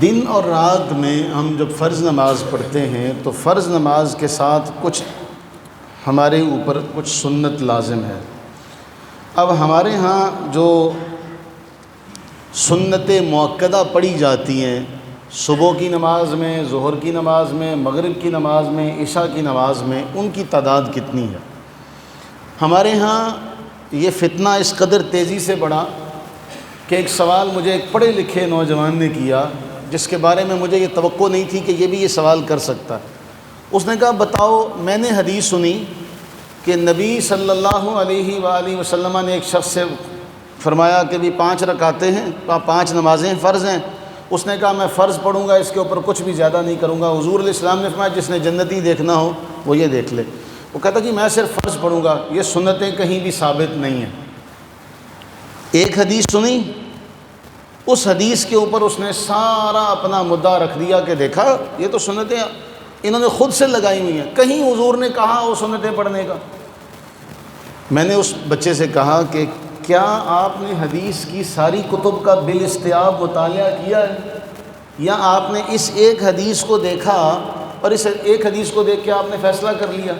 دن اور رات میں ہم جب فرض نماز پڑھتے ہیں تو فرض نماز کے ساتھ کچھ ہمارے اوپر کچھ سنت لازم ہے۔ اب ہمارے ہاں جو سنت مؤکدہ پڑھی جاتی ہیں صبح کی نماز میں، ظہر کی نماز میں، مغرب کی نماز میں، عشاء کی نماز میں، ان کی تعداد کتنی ہے؟ ہمارے ہاں یہ فتنہ اس قدر تیزی سے بڑھا کہ ایک سوال مجھے ایک پڑھے لکھے نوجوان نے کیا، جس کے بارے میں مجھے یہ توقع نہیں تھی کہ یہ بھی یہ سوال کر سکتا ہے۔ اس نے کہا بتاؤ، میں نے حدیث سنی کہ نبی صلی اللہ علیہ وآلہ وسلم نے ایک شخص سے فرمایا کہ بھی 5 رکعتیں ہیں، 5 نمازیں فرض ہیں۔ اس نے کہا میں فرض پڑھوں گا، اس کے اوپر کچھ بھی زیادہ نہیں کروں گا۔ حضور علیہ السلام نے فرمایا جس نے جنتی دیکھنا ہو وہ یہ دیکھ لے۔ وہ کہتا جی میں صرف فرض پڑھوں گا، یہ سنتیں کہیں بھی ثابت نہیں ہیں۔ ایک حدیث سنی، اس حدیث کے اوپر اس نے سارا اپنا مدعا رکھ دیا کہ دیکھا یہ تو سنتیں انہوں نے خود سے لگائی ہوئی ہیں، کہیں حضور نے کہا وہ سنتیں پڑھنے کا۔ میں نے اس بچے سے کہا کہ کیا آپ نے حدیث کی ساری کتب کا بالاستیاب مطالعہ کیا ہے، یا آپ نے اس ایک حدیث کو دیکھا اور اس ایک حدیث کو دیکھ کے آپ نے فیصلہ کر لیا؟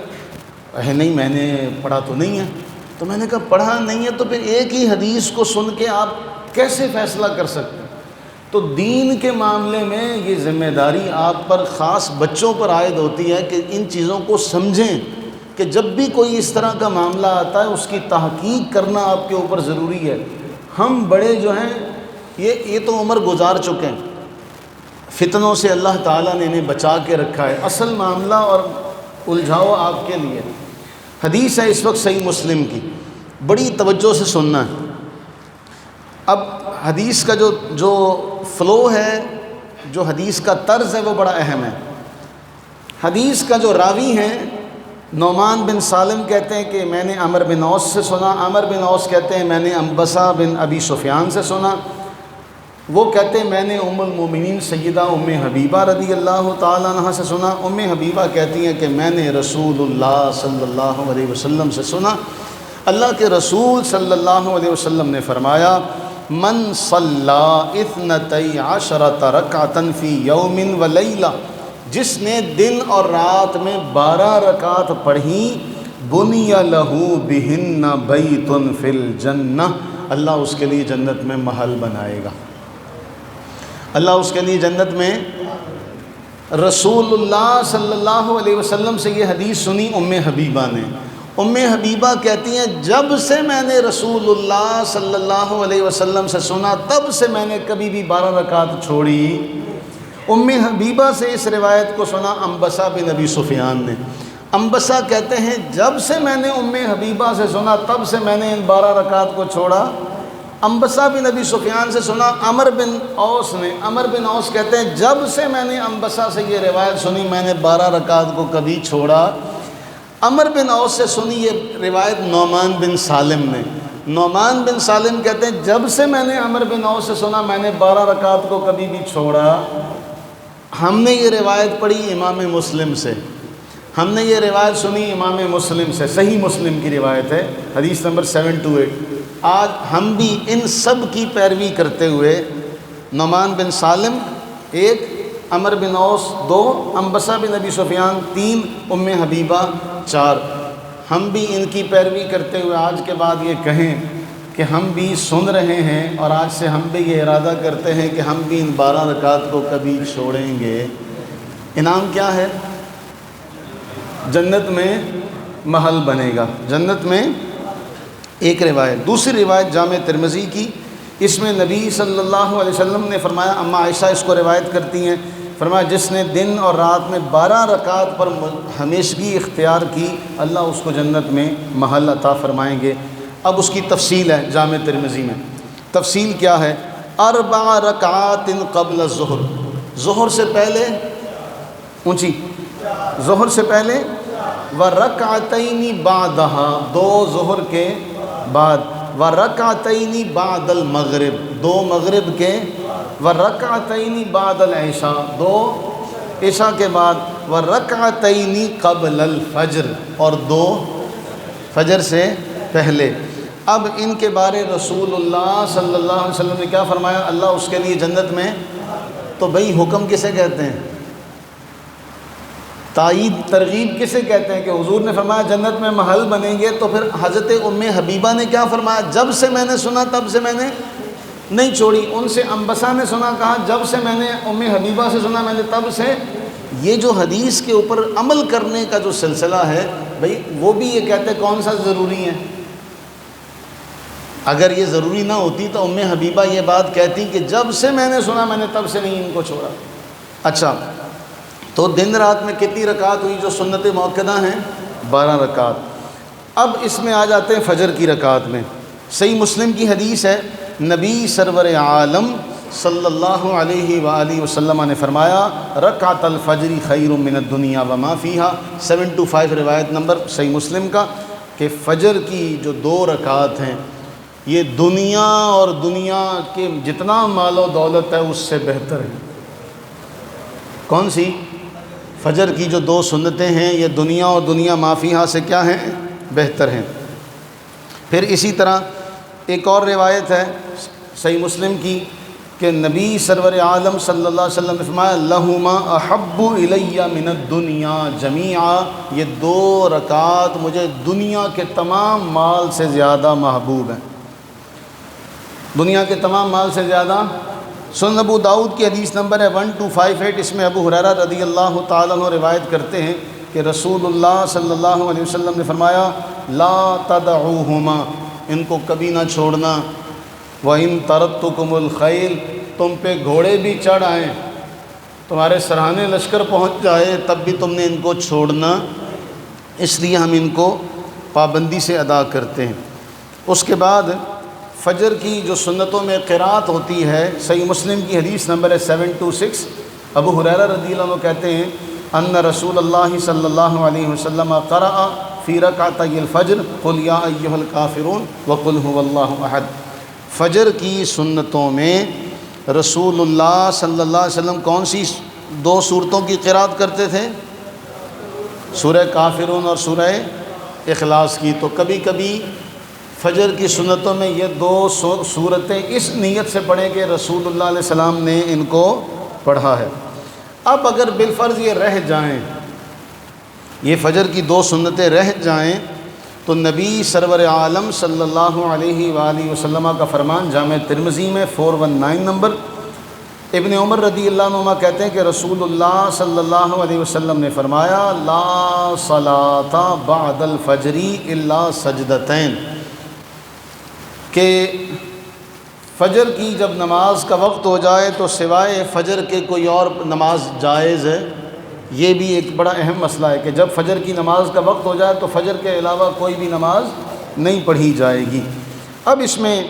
نہیں میں نے پڑھا تو نہیں ہے۔ تو میں نے کہا پڑھا نہیں ہے تو پھر ایک ہی حدیث کو سن کے آپ کیسے فیصلہ کر سکتے ہیں؟ تو دین کے معاملے میں یہ ذمہ داری آپ پر، خاص بچوں پر عائد ہوتی ہے کہ ان چیزوں کو سمجھیں کہ جب بھی کوئی اس طرح کا معاملہ آتا ہے اس کی تحقیق کرنا آپ کے اوپر ضروری ہے۔ ہم بڑے جو ہیں یہ تو عمر گزار چکے ہیں، فتنوں سے اللہ تعالیٰ نے انہیں بچا کے رکھا ہے۔ اصل معاملہ اور الجھاؤ آپ کے لیے حدیث ہے اس وقت صحیح مسلم کی، بڑی توجہ سے سننا ہے۔ اب حدیث کا جو فلو ہے، جو حدیث کا طرز ہے وہ بڑا اہم ہے۔ حدیث کا جو راوی ہے نعمان بن سالم کہتے ہیں کہ میں نے عمر بن اوس سے سنا، عمر بن اوس کہتے ہیں میں نے انبسہ بن ابی سفیان سے سنا، وہ کہتے ہیں میں نے ام المومنین سیدہ ام حبیبہ رضی اللہ تعالیٰ عنہ سے سنا۔ ام حبیبہ کہتی ہیں کہ میں نے رسول اللہ صلی اللہ علیہ وسلم سے سنا، اللہ کے رسول صلی اللہ علیہ وسلم نے فرمایا من صلی 12 رکعۃ فی یوم و لیلہ، جس نے دن اور رات میں 12 رکعت پڑھیں، بنی لہ بہن بیت فی الجنہ، اللہ اس کے لیے جنت میں محل بنائے گا۔ اللہ اس کے لیے جنت میں، رسول اللہ صلی اللہ علیہ وسلم سے یہ حدیث سنی ام حبیبہ نے۔ ام حبیبہ کہتی ہیں جب سے میں نے رسول اللہ صلی اللہ علیہ وسلم سے سنا تب سے میں نے کبھی بھی 12 رکعت چھوڑی۔ ام حبیبہ سے اس روایت کو سنا انبسہ بن ابی سفیان نے۔ انبسہ کہتے ہیں جب سے میں نے ام حبیبہ سے سنا تب سے میں نے ان 12 رکعت کو چھوڑا۔ انبسہ بن ابی سفیان سے سنا عمر بن اوس نے۔ عمر بن اوس کہتے ہیں جب سے میں نے انبسہ سے یہ روایت سنی میں نے 12 رکعت کو کبھی چھوڑا۔ عمر بن اوس سے سنی یہ روایت نعمان بن سالم نے۔ نعمان بن سالم کہتے ہیں جب سے میں نے عمر بن اوس سے سنا میں نے 12 رکعت کو کبھی بھی چھوڑا۔ ہم نے یہ روایت پڑھی امام مسلم سے، ہم نے یہ روایت سنی امام مسلم سے، صحیح مسلم کی روایت ہے، حدیث نمبر 728۔ آج ہم بھی ان سب کی پیروی کرتے ہوئے، نعمان بن سالم 1، عمر بن اوس 2، انبسہ بن ابی سفیان 3، ام حبیبہ 4، ہم بھی ان کی پیروی کرتے ہوئے آج کے بعد یہ کہیں کہ ہم بھی سن رہے ہیں اور آج سے ہم بھی یہ ارادہ کرتے ہیں کہ ہم بھی ان 12 رکعت کو کبھی چھوڑیں گے۔ انعام کیا ہے؟ جنت میں محل بنے گا، جنت میں۔ ایک روایت، دوسری روایت جامع ترمذی کی، اس میں نبی صلی اللہ علیہ وسلم نے فرمایا، اما عائشہ اس کو روایت کرتی ہیں، فرمایا جس نے دن اور رات میں 12 رکعت پر ہمیشگی اختیار کی اللہ اس کو جنت میں محل عطا فرمائیں گے۔ اب اس کی تفصیل ہے جامع ترمذی میں۔ تفصیل کیا ہے؟ 4 رکعات قبل الظہر، ظہر سے پہلے، اونچی، ظہر سے پہلے، ورکعتین بعدها، 2 ظہر کے بعد، ورکعتین بعد المغرب، 2 مغرب کے، ورکعتین بعد العشاء، 2 عشاء کے بعد، ورکعتین قبل الفجر، اور 2 فجر سے پہلے۔ اب ان کے بارے رسول اللہ صلی اللہ علیہ وسلم نے کیا فرمایا؟ اللہ اس کے لیے جنت میں، تو بھئی حکم کسے کہتے ہیں؟ تائید ترغیب کسے کہتے ہیں؟ کہ حضور نے فرمایا جنت میں محل بنیں گے، تو پھر حضرت ام حبیبہ نے کیا فرمایا؟ جب سے میں نے سنا تب سے میں نے نہیں چھوڑی۔ ان سے انبسا نے سنا، کہا جب سے میں نے ام حبیبہ سے سنا میں نے تب سے۔ یہ جو حدیث کے اوپر عمل کرنے کا جو سلسلہ ہے بھئی، وہ بھی یہ کہتے ہیں کون سا ضروری ہے؟ اگر یہ ضروری نہ ہوتی تو ام حبیبہ یہ بات کہتی کہ جب سے میں نے سنا میں نے تب سے نہیں ان کو چھوڑا۔ اچھا، تو دن رات میں کتنی رکعت ہوئی جو سنت موقدہ ہیں؟ 12 رکعت۔ اب اس میں آ جاتے ہیں فجر کی رکعت میں۔ صحیح مسلم کی حدیث ہے، نبی سرور عالم صلی اللہ علیہ وآلہ وسلم نے فرمایا رکعت الفجر خیر من الدنیا وما فیہا، 725 روایت نمبر صحیح مسلم کا، کہ فجر کی جو 2 رکعت ہیں یہ دنیا اور دنیا کے جتنا مال و دولت ہے اس سے بہتر ہے۔ کون سی؟ فجر کی جو 2 سنتیں ہیں یہ دنیا اور دنیا ما فیہا سے کیا ہیں؟ بہتر ہیں۔ پھر اسی طرح ایک اور روایت ہے صحیح مسلم کی کہ نبی سرور عالم صلی اللہ علیہ وسلم نے فرمایا لہما احب الی من الدنیا جمیعا، یہ 2 رکعت مجھے دنیا کے تمام مال سے زیادہ محبوب ہیں۔ دنیا کے تمام مال سے زیادہ۔ سنن ابو داؤد کی حدیث نمبر ہے 1258، اس میں ابو ہریرہ رضی اللہ تعالیٰ عنہ روایت کرتے ہیں کہ رسول اللہ صلی اللہ علیہ وسلم نے فرمایا لا تدعوہما، ان کو کبھی نہ چھوڑنا، وَإِن تَرَدْتُكُمُ الْخَيْلَ، تم پہ گھوڑے بھی چڑھ آئیں، تمہارے سرحانے لشکر پہنچ جائے تب بھی تم نے ان کو چھوڑنا، اس لیے ہم ان کو پابندی سے ادا کرتے ہیں۔ اس کے بعد فجر کی جو سنتوں میں قرات ہوتی ہے، صحیح مسلم کی حدیث نمبر ہے 726، ابو ہریرہ رضی اللہ عنہ کہتے ہیں ان رسول اللہ صلی اللہ علیہ وسلم قرأ فی رکعتی الفجر قل یا ایھا الکافرون وقل ھو اللہ احد۔ فجر کی سنتوں میں رسول اللہ صلی اللہ علیہ وسلم کون سی 2 صورتوں کی قرات کرتے تھے؟ سورہ کافرون اور سورہ اخلاص کی۔ تو کبھی کبھی فجر کی سنتوں میں یہ 2 صورتیں اس نیت سے پڑھیں کہ رسول اللہ علیہ السلام نے ان کو پڑھا ہے۔ اب اگر بالفرض یہ رہ جائیں، یہ فجر کی 2 سنتیں رہ جائیں، تو نبی سرور عالم صلی اللہ علیہ وآلہ وسلم کا فرمان جامع ترمذی میں 419 نمبر، ابن عمر رضی اللہ عنہ کہتے ہیں کہ رسول اللہ صلی اللہ علیہ وسلم نے فرمایا لا صلاۃ بعد الفجر الا سجدتین، کہ فجر کی جب نماز کا وقت ہو جائے تو سوائے فجر کے کوئی اور نماز جائز ہے۔ یہ بھی ایک بڑا اہم مسئلہ ہے کہ جب فجر کی نماز کا وقت ہو جائے تو فجر کے علاوہ کوئی بھی نماز نہیں پڑھی جائے گی۔ اب اس میں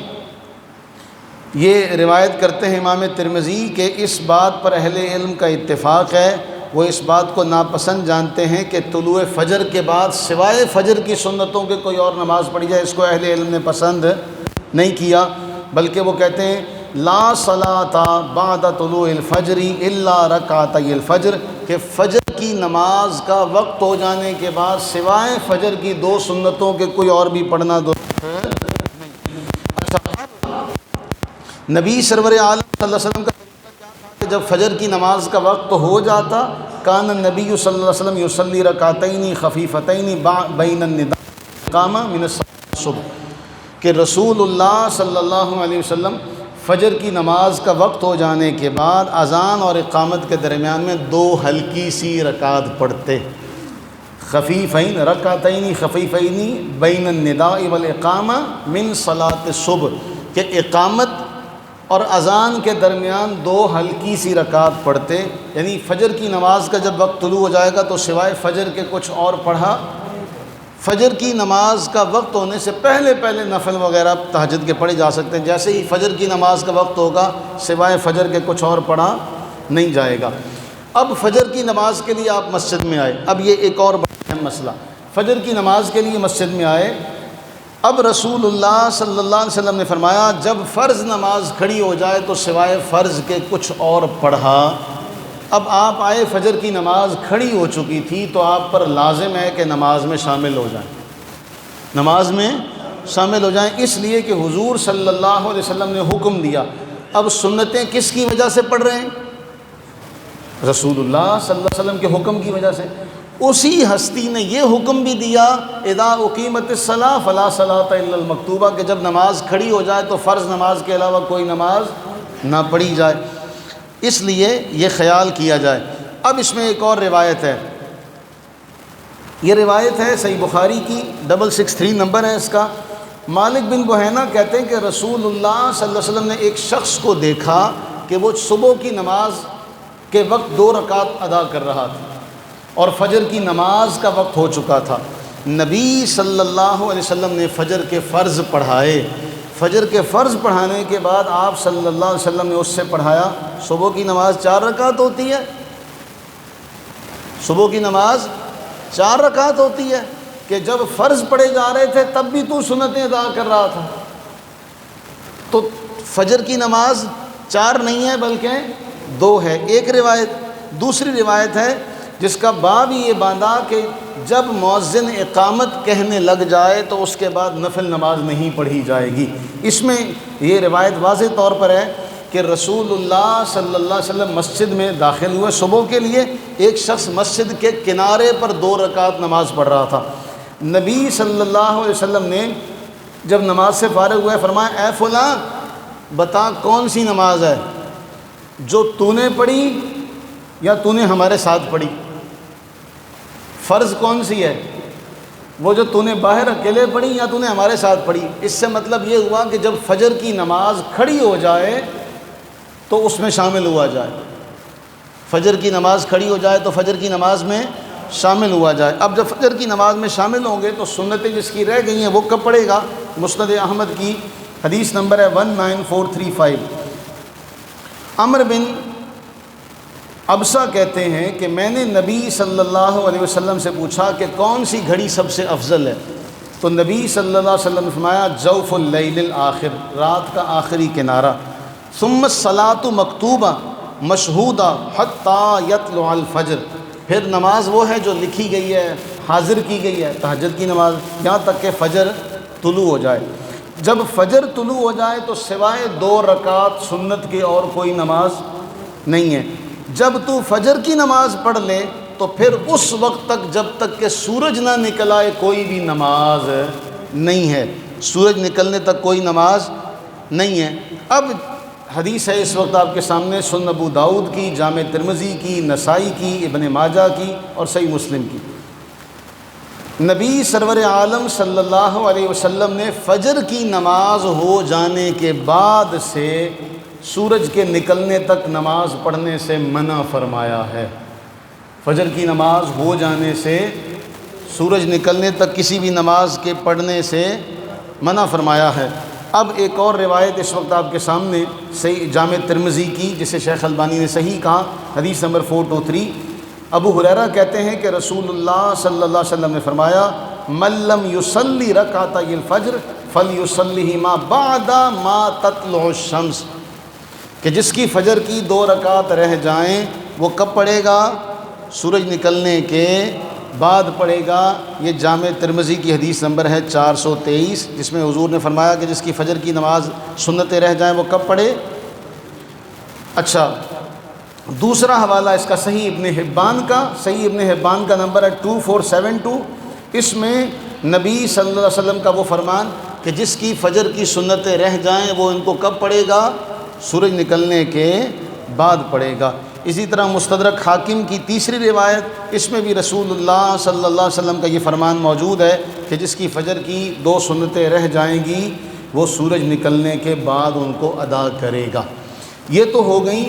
یہ روایت کرتے ہیں امام ترمذی کہ اس بات پر اہل علم کا اتفاق ہے، وہ اس بات کو ناپسند جانتے ہیں کہ طلوع فجر کے بعد سوائے فجر کی سنتوں کے کوئی اور نماز پڑھی جائے، اس کو اہل علم نے پسند نہیں کیا، بلکہ وہ کہتے ہیں لا صلاۃ بعد طلوع الفجر الا رکعتی الفجر، کہ فجر کی نماز کا وقت ہو جانے کے بعد سوائے فجر کی 2 سنتوں کے کوئی اور بھی پڑھنا نبی سرور عالم صلی اللہ علیہ وسلم کا طریقہ کیا تھا کہ جب فجر کی نماز کا وقت ہو جاتا کان النبی صلی اللہ علیہ وسلم یصلی رکعتین خفیفتین بین النداء والإقامہ من الصبح، کہ رسول اللہ صلی اللہ علیہ وسلم فجر کی نماز کا وقت ہو جانے کے بعد اذان اور اقامت کے درمیان میں 2 ہلکی سی رکعت پڑھتے، خفیفین رکعتین خفیفین بین النداء والإقامہ من صلاۃ الصبح، کہ اقامت اور اذان کے درمیان 2 ہلکی سی رکعت پڑھتے، یعنی فجر کی نماز کا جب وقت طلوع ہو جائے گا تو سوائے فجر کے کچھ اور پڑھا، فجر کی نماز کا وقت ہونے سے پہلے نفل وغیرہ تہجد کے پڑھے جا سکتے ہیں، جیسے ہی فجر کی نماز کا وقت ہوگا سوائے فجر کے کچھ اور پڑھا نہیں جائے گا۔ اب فجر کی نماز کے لیے آپ مسجد میں آئے، اب یہ ایک اور بڑا اہم مسئلہ، فجر کی نماز کے لیے مسجد میں آئے، اب رسول اللہ صلی اللہ علیہ وسلم نے فرمایا جب فرض نماز کھڑی ہو جائے تو سوائے فرض کے کچھ اور پڑھا۔ اب آپ آئے، فجر کی نماز کھڑی ہو چکی تھی، تو آپ پر لازم ہے کہ نماز میں شامل ہو جائیں، نماز میں شامل ہو جائیں، اس لیے کہ حضور صلی اللہ علیہ وسلم نے حکم دیا۔ اب سنتیں کس کی وجہ سے پڑھ رہے ہیں؟ رسول اللہ صلی اللہ علیہ وسلم کے حکم کی وجہ سے۔ اسی ہستی نے یہ حکم بھی دیا اذا اقیمت الصلاۃ فلا صلاۃ الا المکتوبہ، کہ جب نماز کھڑی ہو جائے تو فرض نماز کے علاوہ کوئی نماز نہ پڑھی جائے، اس لیے یہ خیال کیا جائے۔ اب اس میں ایک اور روایت ہے، یہ روایت ہے صحیح بخاری کی 663 نمبر ہے اس کا۔ مالک بن بحینا کہتے ہیں کہ رسول اللہ صلی اللہ علیہ وسلم نے ایک شخص کو دیکھا کہ وہ صبح کی نماز کے وقت 2 رکعت ادا کر رہا تھا اور فجر کی نماز کا وقت ہو چکا تھا۔ نبی صلی اللہ علیہ وسلم نے فجر کے فرض پڑھائے۔ فجر کے فرض پڑھانے کے بعد آپ صلی اللہ علیہ وسلم نے اس سے پڑھایا، صبح کی نماز 4 رکعت ہوتی ہے، صبح کی نماز 4 رکعت ہوتی ہے، کہ جب فرض پڑھے جا رہے تھے تب بھی تو سنتیں ادا کر رہا تھا، تو فجر کی نماز 4 نہیں ہے بلکہ 2 ہے، ایک روایت۔ دوسری روایت ہے جس کا باب ہی یہ باندھا کہ جب مؤذن اقامت کہنے لگ جائے تو اس کے بعد نفل نماز نہیں پڑھی جائے گی۔ اس میں یہ روایت واضح طور پر ہے کہ رسول اللہ صلی اللہ علیہ وسلم مسجد میں داخل ہوئے صبح کے لیے، ایک شخص مسجد کے کنارے پر 2 رکعت نماز پڑھ رہا تھا۔ نبی صلی اللہ علیہ وسلم نے جب نماز سے فارغ ہوئے فرمایا، اے فلاں بتا کون سی نماز ہے جو تو نے پڑھی یا تو نے ہمارے ساتھ پڑھی؟ فرض کون سی ہے، وہ جو تو نے باہر اکیلے پڑھی یا تو نے ہمارے ساتھ پڑھی؟ اس سے مطلب یہ ہوا کہ جب فجر کی نماز کھڑی ہو جائے تو اس میں شامل ہوا جائے، فجر کی نماز کھڑی ہو جائے تو فجر کی نماز میں شامل ہوا جائے۔ اب جب فجر کی نماز میں شامل ہوں گے تو سنتیں جس کی رہ گئی ہیں وہ کب پڑھے گا؟ مسند احمد کی حدیث نمبر ہے 19435۔ عمر بن ابسہ کہتے ہیں کہ میں نے نبی صلی اللہ علیہ وسلم سے پوچھا کہ کون سی گھڑی سب سے افضل ہے، تو نبی صلی اللہ علیہ وسلم نے فرمایا جوف اللیل الآخر، رات کا آخری کنارہ، ثم الصلاۃ مکتوبہ مشہودہ حتی یطلع الفجر، پھر نماز وہ ہے جو لکھی گئی ہے، حاضر کی گئی ہے، تہجد کی نماز، یہاں تک کہ فجر طلوع ہو جائے۔ جب فجر طلوع ہو جائے تو سوائے 2 رکعت سنت کے اور کوئی نماز نہیں ہے۔ جب تو فجر کی نماز پڑھ لے تو پھر اس وقت تک جب تک کہ سورج نہ نکل آئے کوئی بھی نماز نہیں ہے، سورج نکلنے تک کوئی نماز نہیں ہے۔ اب حدیث ہے اس وقت آپ کے سامنے، سنن ابو داؤد کی، جامع ترمذی کی، نسائی کی، ابن ماجہ کی اور صحیح مسلم کی۔ نبی سرور عالم صلی اللہ علیہ وسلم نے فجر کی نماز ہو جانے کے بعد سے سورج کے نکلنے تک نماز پڑھنے سے منع فرمایا ہے۔ فجر کی نماز ہو جانے سے سورج نکلنے تک کسی بھی نماز کے پڑھنے سے منع فرمایا ہے۔ اب ایک اور روایت اس وقت آپ کے سامنے صحیح جامع ترمذی کی، جسے شیخ البانی نے صحیح کہا، حدیث نمبر 423۔ ابو ہریرہ کہتے ہیں کہ رسول اللہ صلی اللہ علیہ وسلم نے فرمایا من لم یصلی رکعتي الفجر فلیصلیہما بعد ما تطلع الشمس، کہ جس کی فجر کی 2 رکعت رہ جائیں وہ کب پڑھے گا؟ سورج نکلنے کے بعد پڑھے گا۔ یہ جامع ترمذی کی حدیث نمبر ہے 423، جس میں حضور نے فرمایا کہ جس کی فجر کی نماز سنتیں رہ جائیں وہ کب پڑھے؟ اچھا، دوسرا حوالہ اس کا صحیح ابن حبان کا، صحیح ابن حبان کا نمبر ہے 2472۔ اس میں نبی صلی اللہ علیہ وسلم کا وہ فرمان کہ جس کی فجر کی سنتیں رہ جائیں وہ ان کو کب پڑھے گا؟ سورج نکلنے کے بعد پڑھے گا۔ اسی طرح مستدرک حاکم کی تیسری روایت، اس میں بھی رسول اللہ صلی اللہ علیہ وسلم کا یہ فرمان موجود ہے کہ جس کی فجر کی 2 سنتیں رہ جائیں گی وہ سورج نکلنے کے بعد ان کو ادا کرے گا۔ یہ تو ہو گئی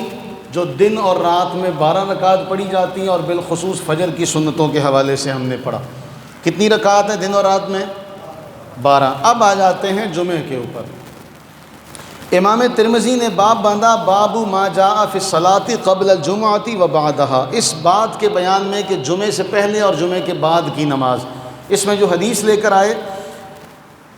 جو دن اور رات میں 12 رکعت پڑھی جاتی ہیں، اور بالخصوص فجر کی سنتوں کے حوالے سے ہم نے پڑھا۔ کتنی رکعت ہے دن اور رات میں؟ 12۔ اب آ جاتے ہیں جمعے کے اوپر۔ امام ترمذی نے باب باندھا باب ما جاء فی الصلاۃ قبل الجمعۃ و بعدہا، اس بات کے بیان میں کہ جمعے سے پہلے اور جمعے کے بعد کی نماز۔ اس میں جو حدیث لے کر آئے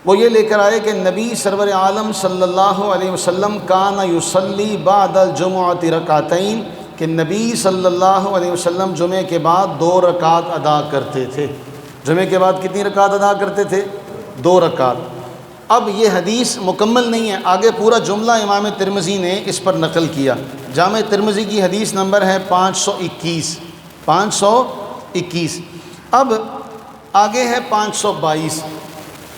وہ یہ لے کر آئے کہ نبی سرور عالم صلی اللہ علیہ وسلم کان یصلی بعد الجمعۃ رکعتین، کہ نبی صلی اللہ علیہ وسلم جمعے کے بعد 2 رکعت ادا کرتے تھے۔ جمعے کے بعد کتنی رکعت ادا کرتے تھے؟ 2 رکعت۔ اب یہ حدیث مکمل نہیں ہے، آگے پورا جملہ امام ترمذی نے اس پر نقل کیا۔ جامع ترمذی کی حدیث نمبر ہے 521۔ اب آگے ہے 522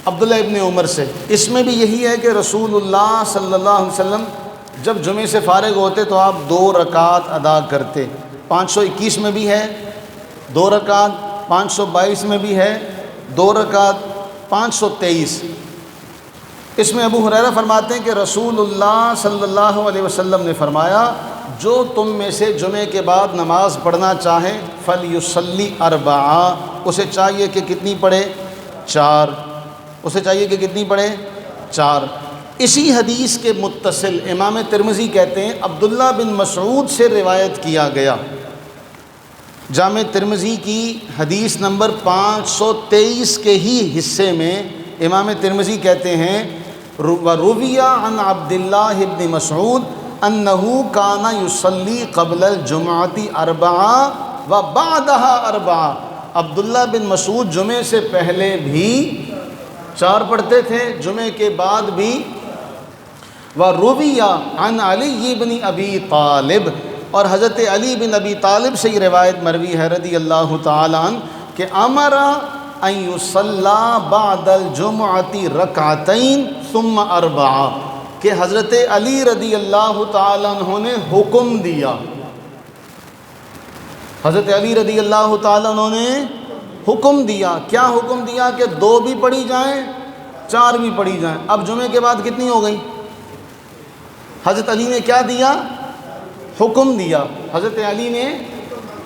عبداللہ ابن عمر سے۔ اس میں بھی یہی ہے کہ رسول اللہ صلی اللہ علیہ وسلم جب جمعے سے فارغ ہوتے تو آپ 2 رکعت ادا کرتے۔ 521 میں بھی ہے 2 رکعت، 522 میں بھی ہے 2 رکعت، 523۔ اس میں ابو ہریرہ فرماتے ہیں کہ رسول اللہ صلی اللہ علیہ وسلم نے فرمایا، جو تم میں سے جمعے کے بعد نماز پڑھنا چاہے فَلْيُصَلِّ أَرْبَعًا، اسے چاہیے کہ کتنی پڑھے؟ 4۔ اسے چاہیے کہ کتنی پڑھے؟ 4۔ اسی حدیث کے متصل امام ترمذی کہتے ہیں عبداللہ بن مسعود سے روایت کیا گیا۔ جامع ترمذی کی حدیث نمبر 523 کے ہی حصے میں امام ترمذی کہتے ہیں وَرُوِيَ عَنْ عَبْدِ اللَّهِ بْنِ مَسْعُودٍ أَنَّهُ كَانَ يُصَلِّي قَبْلَ الْجُمْعَةِ أَرْبَعًا وَبَعْدَهَا أَرْبَعًا، عبداللہ بن مسعود جمعے سے پہلے بھی 4 پڑھتے تھے، جمعے کے بعد بھی۔ وَرُوِيَ عَنْ عَلِيِّ بْنِ أَبِي طَالِبٍ، اور حضرت علی بن ابی طالب سے یہ روایت مروی ہے رضی اللہ تعالیٰ عنہ کہ امرا ان یصلی بعد الجمعۃ رکعتین ثم 4، کہ حضرت علی رضی اللہ تعالیٰ عنہ نے حکم دیا، حضرت علی رضی اللہ تعالیٰ عنہ نے حکم دیا۔ کیا حکم دیا؟ کہ 2 بھی پڑھی جائیں 4 بھی پڑھی جائیں۔ اب جمعے کے بعد کتنی ہو گئی؟ حضرت علی نے کیا دیا؟ حکم دیا۔ حضرت علی نے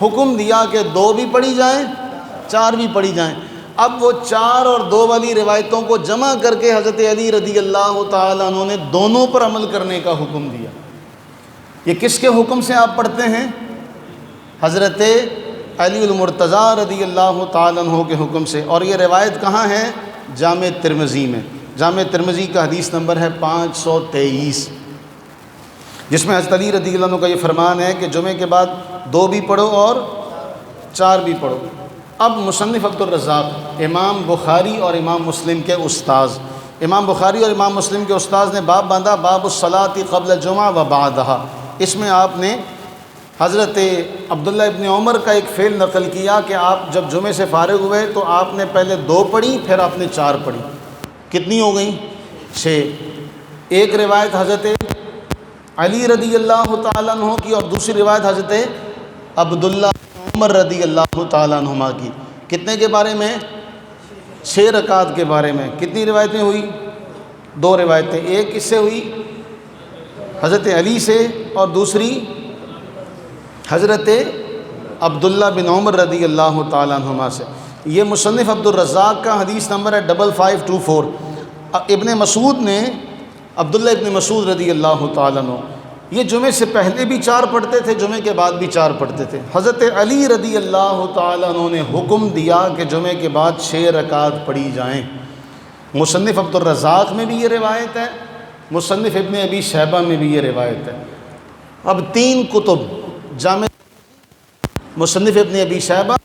حکم دیا کہ 2 بھی پڑھی جائیں 4 بھی پڑھی جائیں۔ اب وہ 4 اور 2 والی روایتوں کو جمع کر کے حضرت علی رضی اللہ تعالیٰ عنہ نے دونوں پر عمل کرنے کا حکم دیا۔ یہ کس کے حکم سے آپ پڑھتے ہیں؟ حضرت علی المرتضیٰ رضی اللہ تعالیٰ عنہ کے حکم سے۔ اور یہ روایت کہاں ہے؟ جامع ترمذی میں۔ جامع ترمذی کا حدیث نمبر ہے 523، جس میں حضرت علی رضی اللہ عنہ کا یہ فرمان ہے کہ جمعے کے بعد 2 بھی پڑھو اور 4 بھی پڑھو۔ اب مصنف عبدالرزاق امام بخاری اور امام مسلم کے استاذ، امام بخاری اور امام مسلم کے استاذ نے باب باندھا باب الصلاۃ قبل الجمعہ و بعدها۔ اس میں آپ نے حضرت عبداللہ ابن عمر کا ایک فعل نقل کیا کہ آپ جب جمعے سے فارغ ہوئے تو آپ نے پہلے 2 پڑھی پھر آپ نے 4 پڑھی۔ کتنی ہو گئیں؟ 6۔ ایک روایت حضرت علی رضی اللہ تعالیٰ عنہ کی اور دوسری روایت حضرت عبداللہ عمر رضی اللہ تعالیٰ عنہما کی۔ کتنے کے بارے میں؟ 6 رکعت کے بارے میں۔ کتنی روایتیں ہوئی؟ 2 روایتیں۔ ایک کس سے ہوئی؟ حضرت علی سے، اور دوسری حضرت عبداللہ بن عمر رضی اللہ تعالیٰ عنہما سے۔ یہ مصنف عبدالرزاق کا حدیث نمبر ہے 5524۔ ابن مسعود نے، عبداللہ ابن مسعود رضی اللہ تعالیٰ عنہ، یہ جمعے سے پہلے بھی 4 پڑھتے تھے، جمعے کے بعد بھی 4 پڑھتے تھے۔ حضرت علی رضی اللہ تعالیٰ عنہ نے حکم دیا کہ جمعے کے بعد 6 رکعت پڑھی جائیں۔ مصنف عبدالرزاق میں بھی یہ روایت ہے، مصنف ابن ابی شیبہ میں بھی یہ روایت ہے۔ اب 3 کتب، جامع مصنف ابن ابی شیبہ،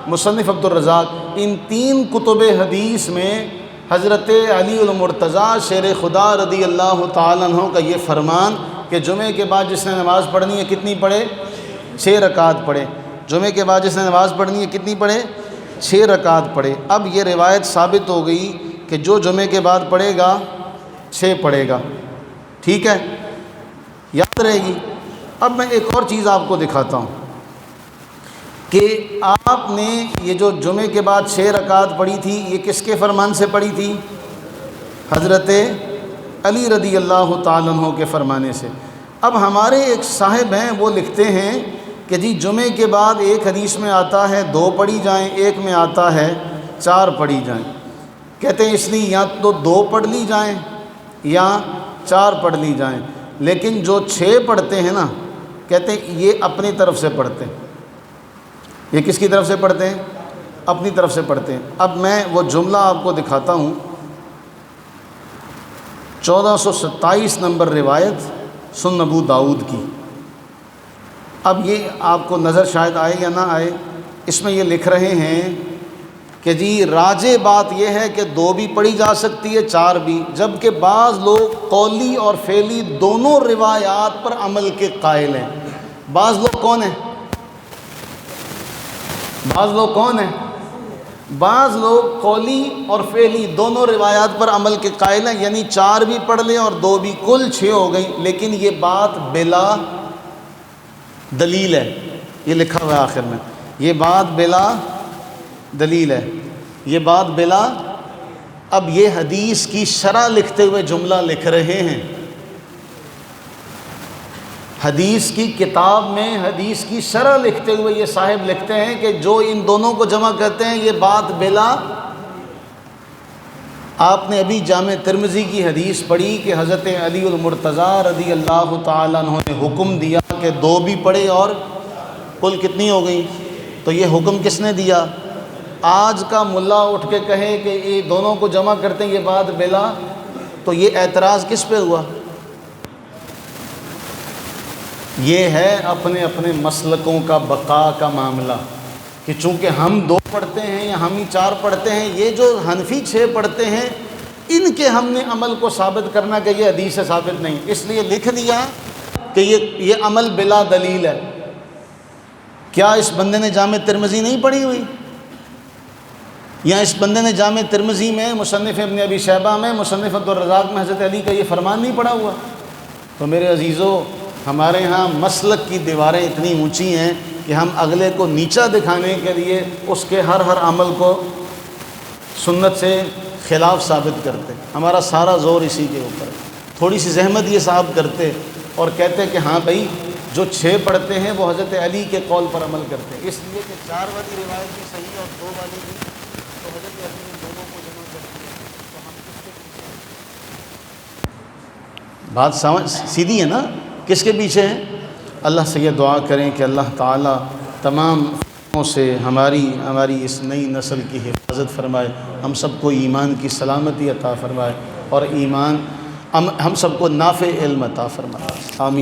مصنف عبدالرزاق، ان 3 کتب حدیث میں حضرت علی المرتضیٰ شیر خدا رضی اللہ تعالیٰ عنہ کا یہ فرمان کہ جمعے کے بعد جس نے نماز پڑھنی ہے کتنی پڑھے؟ 6 رکعت پڑھے۔ جمعے کے بعد جس نے نماز پڑھنی ہے کتنی پڑھے؟ 6 رکعت پڑھے۔ اب یہ روایت ثابت ہو گئی کہ جو جمعے کے بعد پڑھے گا 6 پڑھے گا، ٹھیک ہے، یاد رہے گی۔ اب میں ایک اور چیز آپ کو دکھاتا ہوں کہ آپ نے یہ جو جمعے کے بعد 6 رکعت پڑھی تھی، یہ کس کے فرمان سے پڑھی تھی؟ حضرت علی رضی اللہ تعالیٰ عنہ کے فرمانے سے۔ اب ہمارے ایک صاحب ہیں، وہ لکھتے ہیں کہ جی جمعے کے بعد ایک حدیث میں آتا ہے 2 پڑھی جائیں، ایک میں آتا ہے 4 پڑھی جائیں۔ کہتے ہیں اس لیے یا تو 2 پڑھ لی جائیں یا 4 پڑھ لی جائیں، لیکن جو 6 پڑھتے ہیں نا، کہتے ہیں یہ اپنی طرف سے پڑھتے ہیں۔ یہ کس کی طرف سے پڑھتے ہیں؟ اپنی طرف سے پڑھتے ہیں۔ اب میں وہ جملہ آپ کو دکھاتا ہوں، 1427 نمبر روایت سنن ابو داؤد کی۔ اب یہ آپ کو نظر شاید آئے یا نہ آئے، اس میں یہ لکھ رہے ہیں کہ جی راجع بات یہ ہے کہ 2 بھی پڑھی جا سکتی ہے 4 بھی، جبکہ بعض لوگ قولی اور فعلی دونوں روایات پر عمل کے قائل ہیں۔ بعض لوگ کون ہیں؟ بعض لوگ قولی اور فعلی دونوں روایات پر عمل کے قائل ہیں، یعنی 4 بھی پڑھ لیں اور 2 بھی، کل 6 ہو گئی، لیکن یہ بات بلا دلیل ہے۔ یہ لکھا ہوا ہے آخر میں، یہ بات بلا دلیل ہے، یہ بات بلا۔ اب یہ حدیث کی شرح لکھتے ہوئے جملہ لکھ رہے ہیں، حدیث کی کتاب میں حدیث کی شرح لکھتے ہوئے یہ صاحب لکھتے ہیں کہ جو ان دونوں کو جمع کرتے ہیں یہ بات بلا۔ آپ نے ابھی جامع ترمذی کی حدیث پڑھی کہ حضرت علی المرتضیٰ رضی اللہ تعالیٰ عنہ نے حکم دیا کہ 2 بھی پڑھے اور کل کتنی ہو گئی؟ تو یہ حکم کس نے دیا؟ آج کا ملا اٹھ کے کہے کہ یہ دونوں کو جمع کرتے ہیں یہ بات بلا، تو یہ اعتراض کس پہ ہوا؟ یہ ہے اپنے اپنے مسلکوں کا بقا کا معاملہ، کہ چونکہ ہم 2 پڑھتے ہیں یا ہم ہی 4 پڑھتے ہیں، یہ جو حنفی 6 پڑھتے ہیں ان کے ہم نے عمل کو ثابت کرنا کہ یہ حدیث سے ثابت نہیں، اس لیے لکھ دیا کہ یہ عمل بلا دلیل ہے۔ کیا اس بندے نے جامع ترمذی نہیں پڑھی ہوئی؟ یا اس بندے نے جامع ترمذی میں، مصنف ابن ابی شیبہ میں، مصنف عبدالرزاق میں حضرت علی کا یہ فرمان نہیں پڑھا ہوا؟ تو میرے عزیزو، ہمارے ہاں مسلک کی دیواریں اتنی اونچی ہیں کہ ہم اگلے کو نیچا دکھانے کے لیے اس کے ہر عمل کو سنت سے خلاف ثابت کرتے۔ ہمارا سارا زور اسی کے اوپر ہے۔ تھوڑی سی زحمت یہ صاحب کرتے اور کہتے کہ ہاں بھائی جو 6 پڑھتے ہیں وہ حضرت علی کے قول پر عمل کرتے ہیں، اس لیے کہ 4 والی روایت بھی صحیح اور 2 والی بھی، تو حضرت علی نے دونوں کو جمع کرتے ہیں، تو ہم کس کے پیچھے؟ بات سمجھ سیدھی ہے نا، کس کے پیچھے ہیں؟ اللہ سے یہ دعا کریں کہ اللہ تعالیٰ تمام فتنوں سے ہماری اس نئی نسل کی حفاظت فرمائے، ہم سب کو ایمان کی سلامتی عطا فرمائے، اور ایمان ہم سب کو نافع علم عطا فرمائے، آمین۔